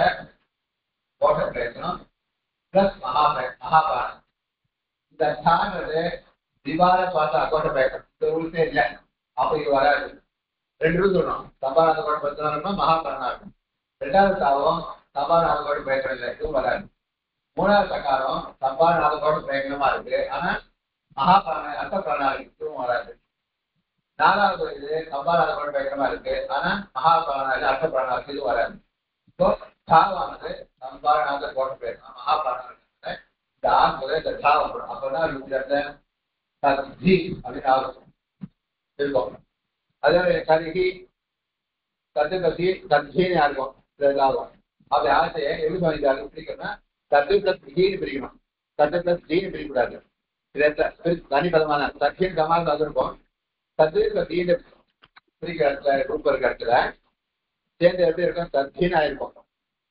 கோஷ பிரயத்தனம் பிளஸ் மகாபாரதம். இந்த சான்றது திவார சுவாச அகோஷ பிரயத்தனம். இந்த ரூல்ஸே இல்லை. அப்ப இது வராது. 2 ரூல் சொல்லணும். சம்பாராத கோஷ பிரயத்தனம் மகாபாரதம் இருக்கும். 2வது சாவம் சம்பாராத கோஷ பிரயத்தனம் இல்லை, இதுவும் வராது. 3வது சகாரம் சம்பாராத கோஷ பிரயத்தனமா இருக்கு, ஆனா மகாபாரண அர்த்த பிராணா இருக்கு, இதுவும் வராது. 4வது இது சம்பாராத கோஷ பிரயத்தனமா இருக்கு, ஆனா மகாபாரணா இல்லை அர்த்த பிராணா இருக்கு, இதுவும் வராது. இப்போ தாவானது சம்பாராத கோஷ பிரயத்தனம் மகாபாரணா இருக்கு. இந்த ஆகும்போது இந்த தா வந்துடும். அப்பதான் தத்தி அப்படின்னு ஆகும் இருக்கும். அதே கருகி தத்து தத்தி தத்தின்னு இருக்கும் ஆகும். அப்படி ஆசையை எப்படி பண்ணிட்டாரு பிரிக்கணும்னா தத்து பிளஸ் ஹீன்னு பிரிக்கணும். தத்து பிளஸ் ஹீன்னு பிரிக்கக்கூடாது. தனி பதமான தத்தின்னு சமாளம் அது இருக்கும். தத்து பிளஸ் ஹீன்னு பிரிக்கிற இடத்துல ரூபம் இருக்கிற இடத்துல சேர்ந்து எப்படி இருக்கும் தத்தின்னு ஆயிருக்கும்.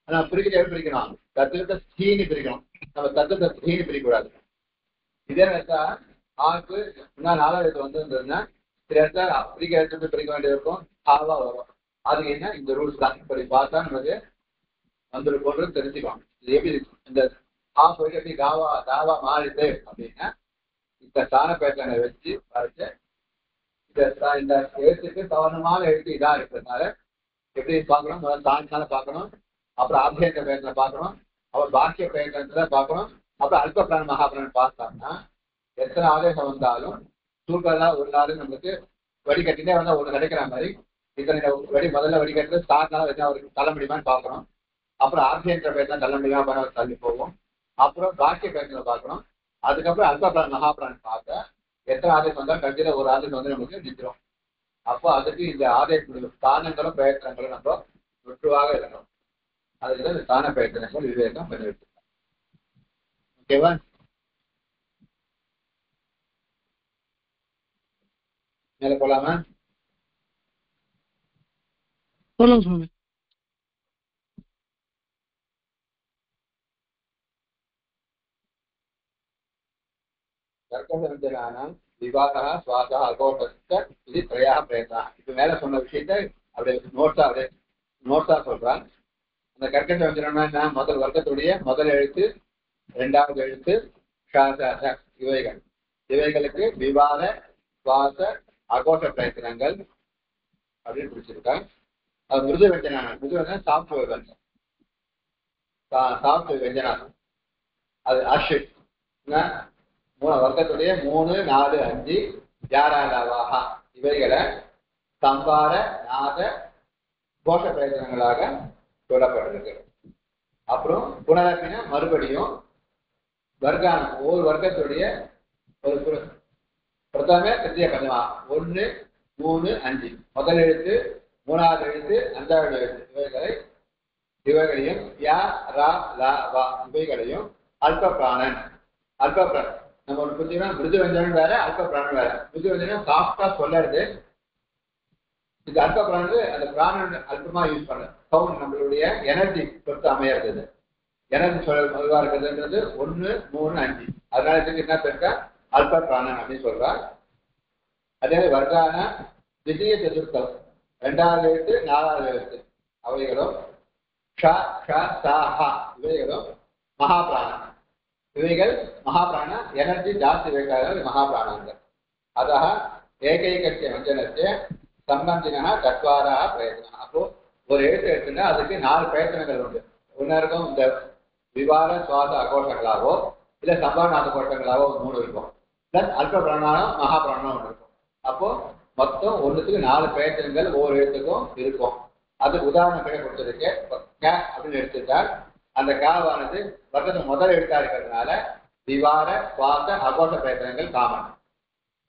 ஆனா பிரிக்கிற எப்படி பிரிக்கணும்? தத்து பிளஸ் ஹீன்னு பிரிக்கணும். நம்ம தத்து பிளஸ் ஹீன்னு பிரிக்கக்கூடாது. இதே வச்சா ஆக்கு இன்னும் 4வது வந்திருந்ததுன்னா சில இடத்துல பிரிக்க எடுத்து பிரிக்க வேண்டியது இருக்கும், ஹாவா வரும். அது என்ன இந்த ரூல்ஸ் தான். இப்படி பார்த்தா நமக்கு வந்துருக்கோன்னு தெரிஞ்சுக்கலாம். இது எப்படி இந்த ஹா போயிட்டு எப்படி தாவா மாறிது அப்படின்னா இந்த ஸ்தான பேட்டனை வச்சு வரைச்சு இந்த எழுத்துக்கு சவரணமான எழுத்து இதா இருக்கிறதுனால எப்படி பார்க்கணும்? முதல்ல ஸ்தானத்தால பார்க்கணும், அப்புறம் ஆபியந்த பேட்டனை பார்க்கணும், அப்புறம் பாக்கிய பேட்டனத்துல பார்க்கணும், அப்புறம் அல்ப பிராண மகாபிராணம் பார்த்தோம்னா எத்தனை ஆதேசம் வந்தாலும் சூப்பரா ஒரு நாள் நம்மளுக்கு வடிகட்டினே வந்தா ஒண்ணு கிடைக்கிற மாதிரி இத்தனை முதல்ல வடிகட்டு ஸ்டார்ட்னால வச்சா அவருக்கு தள்ள முடியுமான்னு பார்க்கணும். அப்புறம் ஆர்ஜியன்ற பேர் தான் தள்ள முடியுமா தள்ளி போவோம். அப்புறம் பாக்கிய பிரச்சனை பார்க்கணும். அதுக்கப்புறம் அல்ப பிரான் மகாபிரான் பார்த்தா எத்தனை ஆதேசம் வந்தாலும் கடைசியில ஒரு ஆதேசம் வந்து நமக்கு நிற்கிறோம். அப்போ அதுக்கு இந்த ஆதேச ஸ்தானங்களும் பிரயத்தனங்களும் நம்ம நுற்றுவாக இருக்கணும். அதுக்கு இந்த ஸ்தான பிரயத்தனங்கள் விவேகம் பண்ணி வச்சிருக்கோம். ஓகேவா? மேல போலாமா? போலாம் சுவாமி. தர்க்கசஞ்சனானாம் விவாதா சுவாசா அகோட்டஸ்த இது திரையா பிரயத்தனா. இப்ப மேல சொன்ன விஷயத்த அப்படியே நோட்ஸா சொல்றான். அந்த கர்க்கச வஞ்சனம்னா முதல் வர்க்கத்துடைய முதல் எழுத்து, இரண்டாவது எழுத்து, இவைகள் இவைகளுக்கு விவாத சுவாச அகோஷ பிரயத்தனங்கள் அப்படின்னு பிடிச்சிருக்காங்க. அது மிருது வெஞ்சனா சாப்பிட்டு வெஞ்சனா அது அஷு வர்க்கத்துடைய 3, 4, 5 ஜாராலாவாக இவைகளை சம்பார நாத கோஷ பிரயத்தனங்களாக சொல்லப்பட்டிருக்கு. அப்புறம் புனரப்பின மறுபடியும் வர்க்கானம் ஒவ்வொரு வர்க்கத்துடைய ஒரு பிரதம திருத்திய கதமா 1, 3, 5 முதல் எழுத்து, மூணாவது எழுத்து, அஞ்சாவது எழுத்து இவைகளையும் யா ரா லா வா இவைகளையும் அல்ப பிராணன் நம்ம ஒரு புத்தினா மிருது வஞ்சனம் வேற, அல்ப பிராணன் வேற. மிருது வஞ்சனம் சாஃப்டா சொல்லறது. இது அல்ப பிராணன் அந்த பிராணன் அல்பமா யூஸ் பண்ண சவுண்ட் நம்மளுடைய எனர்ஜி பொறுத்து அமையிறது. எனர்ஜி சொல்வா இருக்கிறதுன்றது 1, 3, 5. அதனால இதுக்கு என்ன பேருக்கா அல்ப பிராணன் அப்படின்னு சொல்றார். அதே வர்க்கான திடீய சதுர்த்தம் 2வது எழுத்து, 4வது எழுத்து அவைகளும் இவைகளும் மகாபிராணம். இவைகள் மகாபிராண எனர்ஜி ஜாஸ்தி ಬೇಕಾದ மகாபிராணங்கள். அதः ஏகைகஸ்ய வஞ்சனஸ்ய சம்பந்தினः சத்வாரः பிரயத்தனः. அப்போ ஒரு எழுத்து எடுத்துன்னா அதுக்கு 4 பிரயத்தனங்கள் உண்டு. ஒன்னா இருக்கும் இந்த விவாத சுவாச அகோஷங்களாவோ இல்ல சம்பாவநாத கோஷங்களாவோ 3 இருக்கும். பிளஸ் அல்ப பிராணம் மகாபிராணம் ஒன்று இருக்கும். அப்போ மொத்தம் ஒன்றுத்துக்கு 4 பிரயத்தனங்கள் ஒவ்வொரு எழுத்துக்கும் இருக்கும். அதுக்கு உதாரணம் கிட்ட கொடுத்துருக்கு. க அப்படின்னு எடுத்துட்டால் அந்த காவானது வர்க்கத்தின் முதல் எழுத்தா இருக்கிறதுனால விவார சுவாச அகோஷ பிரயத்தனங்கள் காமன்.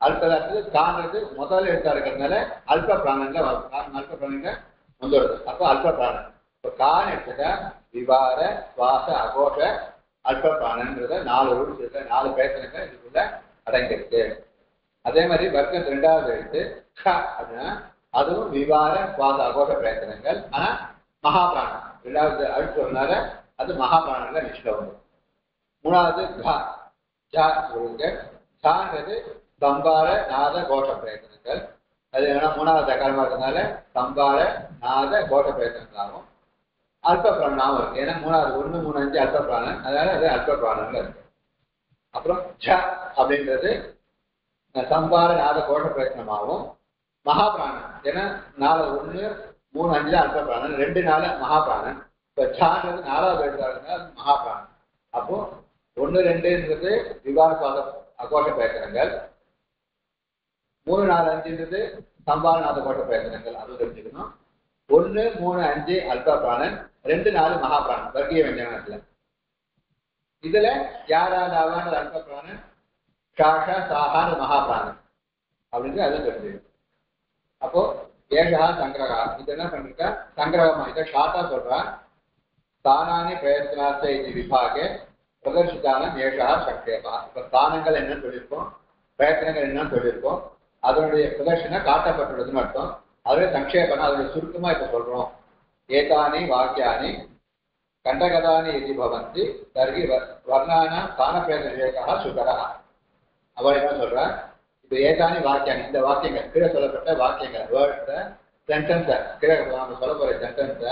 அடுத்தது கான்றது முதல் எழுத்தா இருக்கிறதுனால அல்ப பிராணங்கள் வந்துடுது. அப்போ அல்ப பிராணன். இப்போ கான் எடுத்துட்டா விவார சுவாச அகோஷ அல்ப பிராணன்றத 4 ரூல்ஸ் இருக்க 4 பிரயத்தனங்கள் இதுக்குள்ள அடங்கியிருக்கு. அதே மாதிரி வர்க்கம் 2வது எழுத்து அப்படின்னா அதுவும் விவார சுவாச அகோஷ பிரயத்தனங்கள். ஆனா மகாபிராணம் 2வது அழுத்தம்னால அது மகாபிராணங்கள லிஸ்ட்ல வரும். 3வது ஜான்றது சம்பார நாத கோஷ பிரயத்தனங்கள். அது என்னன்னா 3வது அகாரமா இருக்கிறதுனால சம்பார நாத கோஷ பிரயத்தனங்கள் ஆகும். அல்ப பிராணம் இருக்கு. ஏன்னா 3வது 1, 3, 5 அல்ப பிராணம். அதனால அது அல்ப பிராணங்கள் இருக்கு. அப்புறம் அப்படின்றது சம்பார நாத கோஷ பிரயத்தனமாகவும் மகாபிராணம். ஏன்னா 4, 1, 3, 5 அல்ப பிராணன், 2, 4 மகாபிராணன். இப்போ சான்றது 4வது எழுத்தாருன்னா மகாபிராணம். அப்போ 1, 2ன்றது விவாத சுவாச அகோஷ பிரயத்தனங்கள், 3, 4, 5ன்றது சம்பாரநாத கோஷ பிரயத்தனங்கள். அது தெரிஞ்சுக்கணும். 1, 3, 5 அல்ப பிராணன், 2, 4 மகாபிராணன் வர்க்கீய விஞ்ஞானத்துல. இதுல யாராலாவான அல்ப பிராணன், ஷாஷா சாகான மகாபிராணன் அப்படின்னு அது தெரிஞ்சுக்கணும். அப்போ ஏஷா சங்கிரகா இது என்ன பண்ணிருக்கா சங்கிரகமா இதை ஷார்ட்டா சொல்றா. ஸ்தானானி பிரயத்னாச்ச இது விபாகே பிரதர்ஷிதான ஏஷா சங்கேபா. இப்ப ஸ்தானங்கள் என்னன்னு சொல்லியிருக்கோம், பிரயத்தனங்கள் என்னன்னு சொல்லியிருக்கோம், அதனுடைய பிரதர்ஷனை காட்டப்பட்டுள்ளதுன்னு அர்த்தம். அதுவே சங்கேபனா அதனுடைய சுருக்கமா இப்ப சொல்றோம். ஏதானி வாக்கியானி கண்டகதானி இது பவந்தி தர்கி வர்ணானா ஸ்தான பிரேத விவேகா சுகரா. அவள் என்ன சொல்றா, இப்ப ஏதானி வாக்கியம் இந்த வாக்கியங்கள் கீழே சொல்லப்பட்ட வாக்கியங்கள் வேர்ட்ஸ சென்டென்ஸ கீழே நாம சொல்ல போற சென்டென்ஸ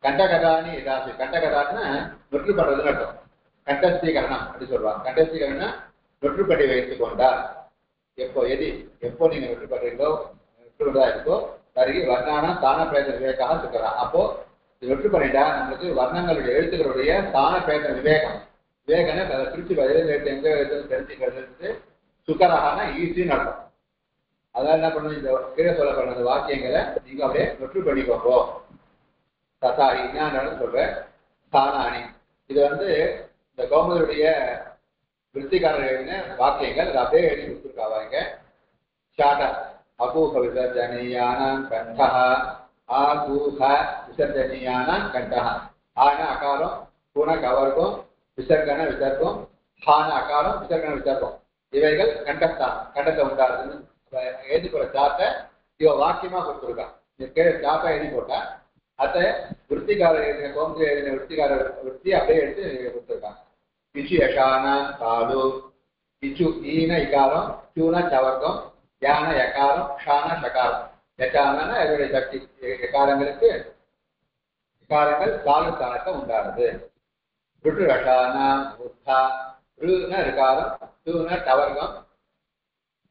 கண்டகதானி இதாசி. கண்டகதான்னா நொற்று பண்றதுன்னு அர்த்தம். கண்டஸ்தீகரணம் அப்படி சொல்லுவாங்க. கண்டஸ்தீகரணம் நொற்றுப்படி வைத்துக் கொண்டார். எப்போ எப்போ நீங்க நொற்றுப்படுறீங்களோ நொற்றுப்படா இருக்கோ தருகி வர்ணானா ஸ்தான பிரேத விவேகா சுக்கரா. அப்போ நொற்று பண்ணிட்டா நம்மளுக்கு வர்ணங்களுடைய எழுத்துக்களுடைய ஸ்தான பிரேத விவேகம்னா அதை பிரிச்சு எழுத்து எங்க எழுத்து தெரிஞ்சுக்கிறது சுக்கரகான ஈஸின்னு அர்த்தம். அதான் என்ன பண்ணணும், இந்த கீழே சொல்லப்படுற அந்த வாக்கியங்களை நீங்க அப்படியே நொற்று பண்ணிக்கோங்க. ததா இன்னான்னு சொல்ற ஸ்தானானி. இது இந்த கௌமுதியுடைய விருத்திகாரர் எழுதின வாக்கியங்கள் அதை அப்படியே எழுதி கொடுத்துருக்காங்க. ஷார்ட்டா அகூஹ விசர்ஜனீயானாம் கண்டஹ ஆகூஹ விசர்ஜனீயானாம் கண்டஹ. ஆன அகாரம் பூன கவர்க்கம் விசர்கன விசர்க்கம் ஹான அகாரம் விசர்கன விசர்க்கம் இவைகள் கண்டஸ்தான் கண்டத்தை உண்டாருதுன்னு எழுதி போற சார்ட்டை இவ வாக்கியமா கொடுத்துருக்கான். சார்ட்டா எழுதி போட்டா அதை விருத்திகாரர் எழுதின கோமுதிரி எழுதின விருத்திகாரர் விருத்தி அப்படியே எடுத்து கொடுத்துருக்காங்க. இச்சு யஷானா தாலு இச்சு ஈன இகாரம் சூன சவர்க்கம் யான யகாரம் ஷான ஷகாரம். யசானா இதனுடைய சக்தி எக்காரங்களுக்கு இக்காரங்கள் தாலு ஸ்தானத்தை உண்டாருது. ருட்டு ரஷானா உத்தா ருன ரிகாரம் சூன டவர்க்கம்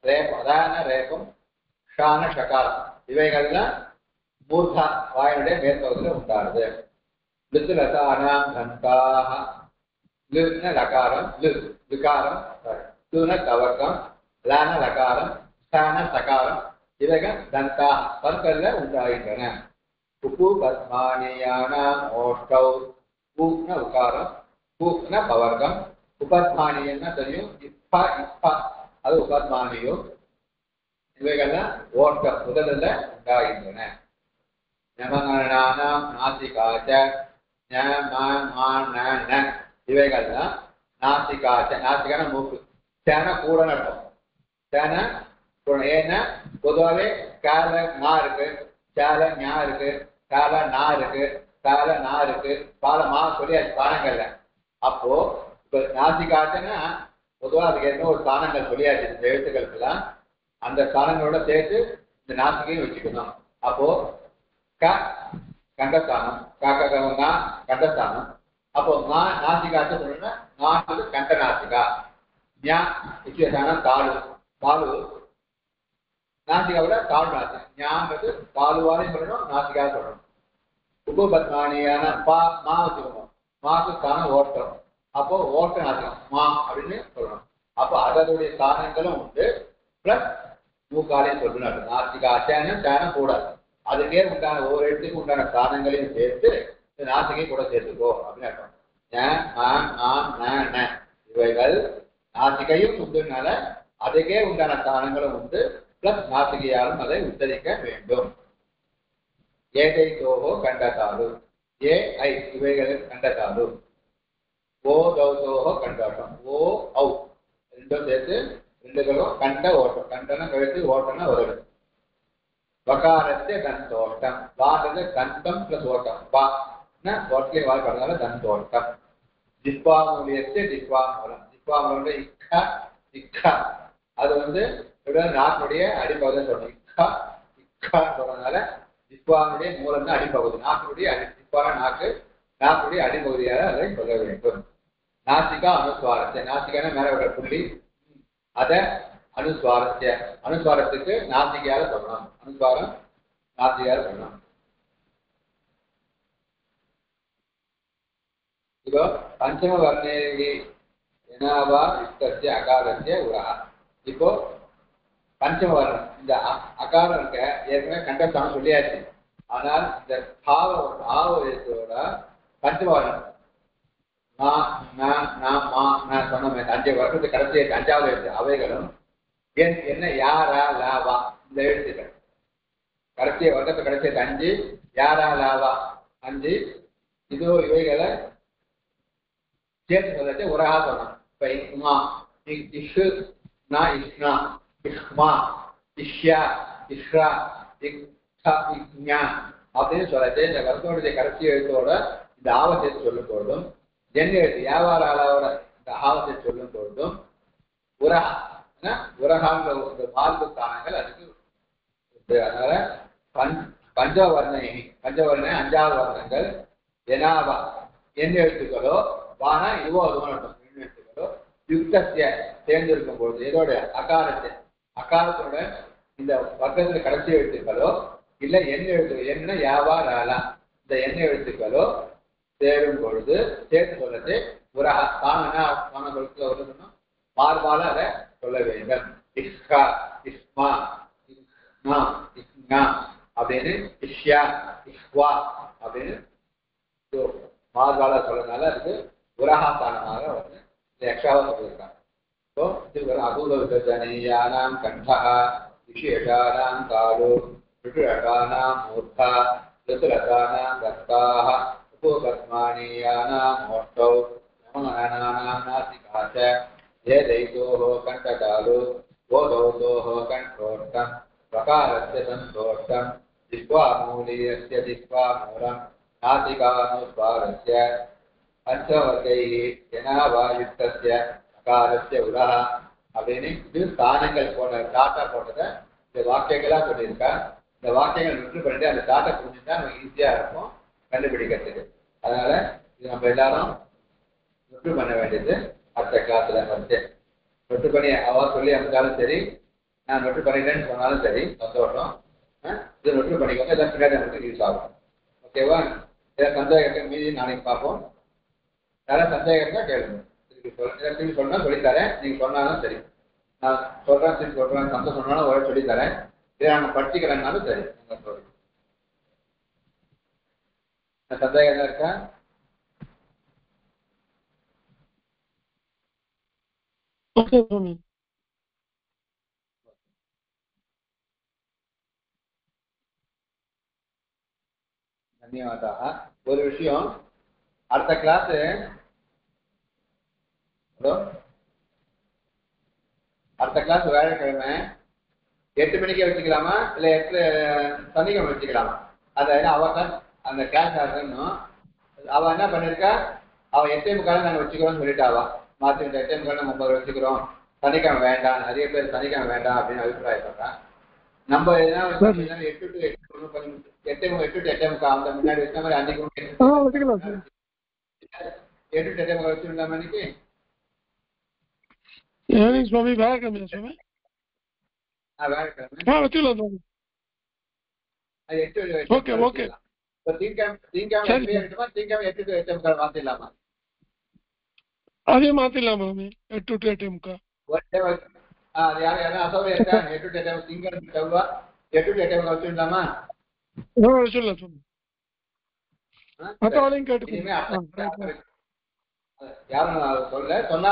ரேபம் ரான ரேபம் ஷான ஷகாரம் இவைகள்லாம் மூர்த்தா வாயினுடைய மேற்பகுதியில் உண்டாருது. லித்து லசானாம் கந்தாக லின லகாரம் லிகாரம் சூன டவர்க்கம் லான லகாரம் ஷான சகாரம் இவைகள் தந்தா பற்கள்ல உண்டாகின்றன. உப்பு பத்மானியானாம் ஓஷ்டௌ பூக்ன உகாரம் பூக்ன பவர்க்கம் உபத்மானியன்னா தெரியும். இப்பா இப்பா அது உபத்மானியம். இவைகள்லாம் ஓட்டம் முதல்ல உண்டாகின்றன. ஞமங்கரணானாம் நாசிகாச்ச இவைகள்லாம் நாசிகாச்ச நாசிகான மூக்கு சேன கூட நடக்கும். சேன ஏன்னா பொதுவாகவே கால நா இருக்கு சேல ஞா இருக்கு கால நா இருக்கு கால நா இருக்கு பால மா சொல்லி அது ஸ்தானங்கள்ல. அப்போ இப்ப நாசிகாச்சன்னா பொதுவாக அதுக்கு என்ன ஒரு ஸ்தானங்கள் சொல்லியாச்சு இந்த எழுத்துக்களுக்கெல்லாம். அந்த ஸ்தானங்களோட சேர்த்து இந்த நாசிகையும் வச்சுக்கணும். அப்போ க கண்டஸ்தானம் கா கண்டஸ்தானம். அப்போ நாசிகாச்ச சொல்லணும்னா நான்கு கண்ட நாசிகா. ஞா இச்சுவசானம் தாலு தாலு நாசிகாவோட தாழ் நாசி. ஞான்றது தாலுவாலையும் சொல்லணும் நாசிகா சொல்லணும். உபபத்மானியான பா மா வச்சுக்கணும். மாக்கு ஸ்தானம் ஓட்டம். அப்போ ஓட்ட நாசிகம் மா அப்படின்னு சொல்லணும். அப்போ அதனுடைய ஸ்தானங்களும் உண்டு பிளஸ் மூக்காலையும் சொல்லணும். நாசிகா சேனம் கூடாது. அதுக்கே உண்டான ஒவ்வொரு இடத்துக்கு உண்டான ஸ்தானங்களையும் சேர்த்து இந்த நாசிகை கூட சேர்த்துக்கோ அப்படின்னு அர்த்தம். இவைகள் நாசிகையும் உண்டுனால அதுக்கே உண்டான ஸ்தானங்களும் உண்டு பிளஸ் நாசிகையாலும் அதை உச்சரிக்க வேண்டும். ஏதை தோகோ கண்டதாலு ஏ ஐ இவைகள் கண்டதாலு. ஓ தௌதோகோ கண்டாட்டம் ஓ ஔ ரெண்டும் சேர்த்து ரெண்டுகளும் கண்ட ஓட்டம். கண்டன கழுத்து ஓட்டம்னா வருது. வகாரத்தை தந்தோட்டம் வான்றது தந்தம் பிளஸ் ஓட்டம் வா ஓட்டலே வாய் படுறதால தந்தோட்டம். திப்பாமூலியத்தை திப்பாமூலம் திப்பாமூலம் இக்கா இக்கா அது நாட்டினுடைய அடிப்பகுதி சொல்லணும். இக்கா இக்கான்னு சொல்றதுனால திப்பானுடைய மூலம் தான் அடிப்பகுதி. நாட்டினுடைய திப்பான நாட்டினுடைய அடிப்பகுதியால அதை சொல்ல வேண்டும். நாசிகா அனுஸ்வாரஸ்ய நாசிகான மேல விட புள்ளி அதை அனுஸ்வாரஸ்ய அனுஸ்வாரத்துக்கு நாசிகையால சொல்லணும். அனுஸ்வாரம் நாசிகையால சொல்லணும். இப்போ பஞ்சம வர்ணேகி எனாவா யுக்தஸ்ய அகாரஸ்ய உரஹா. இப்போ பஞ்சம வர்ணம் இந்த அகாரம் இருக்க ஏற்கனவே கண்டஸ்தானம் சொல்லியாச்சு. ஆனால் இந்த பாவோட பஞ்சம வர்ணம் சொன்ன அஞ்சு வருஷத்துக்கு கடைசி அஞ்சாவது எழுத்து அவைகளும் என்ன யாரா லாவா இந்த எழுத்துக்கள் கடைசிய வருடத்தை கடைசி அஞ்சு யாரா லாவா அஞ்சு இதோ இவைகளை சேர்த்து சொல்லச்சு உரகா சொல்லணும். இப்ப இஸ்மா இஷு நா இஷ்னா இஷ்மா இஷ்யா இஷ்ரா இக்ஞா அப்படின்னு சொல்லச்சு இந்த வருஷத்துடைய கடைசி எழுத்தோட இந்த ஆவத்தை சொல்லும் பொழுதும் என்ன எழுத்து வியாபார ஆளாவோட இந்த ஆவத்தை சொல்லும் பொழுதும் உரகா உரகாங்கிற மார்பு ஸ்தானங்கள் அதுக்கு உண்டு. அதனால பஞ்சவர்ண அஞ்சாவது வர்ணங்கள் எனாவா என்ன எழுத்துக்களோ வானா இதுவோ அதுவோ எழுத்துக்களோ யுக்தசிய சேர்ந்திருக்கும் பொழுது இதோட அகாரத்தோட இந்த வர்க்கத்துல கடைசி எழுத்துக்களோ இல்ல என்ன எழுத்துக்கள் என்ன யாவா ராலா இந்த என்ன எழுத்துக்களோ சேரும் பொழுது சேர்த்து சொல்றது உரகா தான சொல்லுன்னா மார்பால அதை சொல்ல வேண்டும். இஸ்கா இஸ்மா இஸ்னா இஸ்னா அப்படின்னு இஷ்யா இஸ்வா அப்படின்னு மார்பால சொல்றதுனால அதுக்கு உரஹாஸ்தானமாக வந்து இந்த எக்ஸ்ட்ராவா சொல்லியிருக்காங்க. ஸோ இது ஒரு அபூர்வஜனீயானாம் கண்டா விசேஷானாம் காலோ ருட்டுரகானாம் மூர்த்தா ருத்துரகானாம் தஸ்தாः உபோகஸ்மானீயானாம் மோஷ்டௌ நமனானாம் நாசிகாச்ச ஏதைதோः கண்டகாலோ ஓதௌதோः கண்டோஷ்டம் பிரகாரஸ்ய சந்தோஷ்டம் जिह्वा मूलीयस्य जिह्वा मूलं नासिकानुस्वारस्य பஞ்சவர்க்கைः ஜனாவாயுக்தஸ்ய அகாரஸ்ய உரஹ அப்படின்னு இது ஸ்தானங்கள் போன டாட்டா போட்டதை இந்த வாக்கியங்களா சொல்லியிருக்கா. இந்த வாக்கியங்கள் நுற்று பண்ணிட்டு அந்த டாட்டா புரிஞ்சுட்டா நமக்கு ஈஸியா இருக்கும் கண்டுபிடிக்கிறதுக்கு. அதனால இது நம்ம எல்லாரும் நுற்று பண்ண வேண்டியது அடுத்த கிளாஸ்ல வந்து நொட்டு பண்ணி அவ சொல்லி அமைச்சாலும் சரி, நான் நொட்டு பண்ணிட்டேன்னு சொன்னாலும் சரி, சந்தோஷம். இது நொட்டு பண்ணிக்கோங்க, இதை பின்னாடி நமக்கு யூஸ் ஆகும். ஓகேவா? இதை சந்தேகத்துக்கு மீதி நாளைக்கு பார்ப்போம். யாராவது சந்தேகம் இருந்தால் கேளுங்க. திருப்பி சொன்னா சொல்லித்தரேன். நீங்க சொன்னாலும் சரி, நான் சொல்றேன் திருப்பி சொல்றேன், சந்தோஷம் சொன்னாலும் ஒரு சொல்லித்தரேன். இதை நாங்கள் படிச்சுக்கிறேன்னாலும் சரி. சந்தேகம் தான் இருக்கா? தன்யவாதா. ஒரு விஷயம், அடுத்த கிளாஸ் அடுத்த கிளாஸ் வியாழக்கிழமை 8 மணிக்கே வச்சுக்கலாமா இல்ல 8 சனிக்கிழமை வச்சுக்கலாமா? அந்த அவ அந்த கிளாஸ் ஆகணும். அவ என்ன பண்ணிருக்கா, அவ 8:45 நாங்க வச்சுக்கிறோம்னு சொல்லிட்டு அவ மாத்தி 8:45 நம்ம 9 வச்சுக்கிறோம், சனிக்கிழமை வேண்டாம், நிறைய பேர் சனிக்கிழமை வேண்டாம் அப்படின்னு அபிப்பிராயப்படுறான். நம்ம என்ன 8 to 8:45 அந்த முன்னாடி வச்ச மாதிரி அன்னைக்கு 8 to 8:45 வச்சுருந்தோம். அன்னைக்கு சுவாமி வியாழக்கிழமை சுவாமி வியாழக்கிழமை மாத்திடலாமா? அதே மாத்திடலாமா? 8 to 8:45 வச்சுடலாமா? யாரும் சொல்ல சொன்னா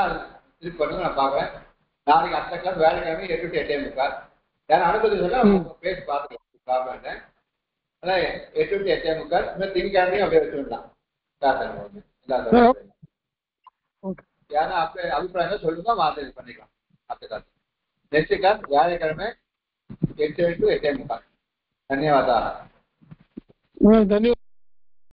திருப்பி பண்ணுங்க, நான் பாக்குறேன். நாளைக்கு அடுத்த கிளாஸ் வேலைக்கிழமை 8 to 8:45. யாரும் அனுமதி சொல்ல பேசி பார்த்துக்கலாம். அதான் 8 to 8:45 திங்கக்கிழமையும் அப்படியே வச்சுடலாம். யாரும் அபிப்பிராயம் சொல்லுங்க, மாத்தி பண்ணிக்கலாம். அடுத்த கிளாஸ் நெக்ஸ்ட் கிளாஸ் வியாழக்கிழமை 8 to 8:45. தன்யவாதா.